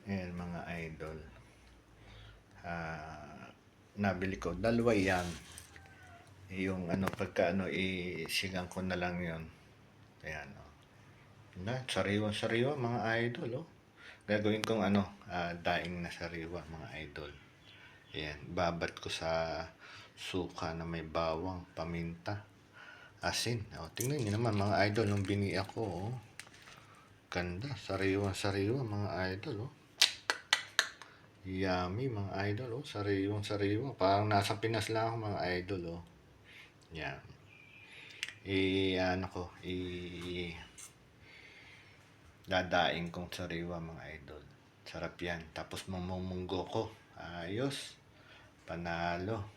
Ayan mga idol. Nabili ko. Dalawa yan. Yung pagka isigang ko na lang yun. Ayan o. Sariwa-sariwa mga idol o. Gagawin kong daing na sariwa mga idol. Ayan. Babat ko sa suka na may bawang, paminta, asin. O, tingnan nyo naman mga idol nung biniya ko o. Ganda. Sariwa-sariwa mga idol o. Yummy mga idol oh. Sariwang-sariwa. Parang nasa Pinas lang ako mga idol oh. Yan. Dadaing kong sariwa mga idol. Sarap yan. Tapos mamumunggo ko. Ayos. Panalo.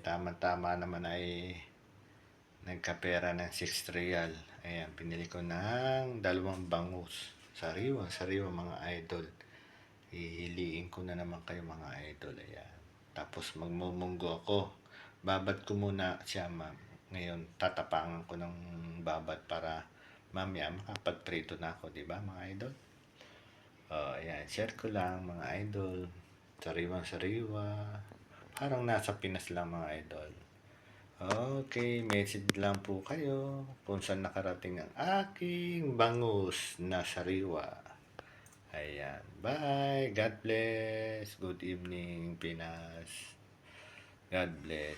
Tama-tama naman ay nagkapera ng 6 real. Ayan, pinili ko ng 2 bangus. Sariwa mga idol. Hihiliin ko na naman kayo mga idol. Ayan. Tapos magmumunggo ako. Babat ko muna siya ma'am. Ngayon tatapangan ko ng babat para mamaya makapagprito na ako. Diba mga idol? Ayan. Share ko lang mga idol. Sariwa. Parang nasa Pinas lang mga idol. Okay, message lang po kayo kung saan nakarating ang aking bangus na sariwa. Ayan. Bye. God bless. Good evening, Pinas. God bless.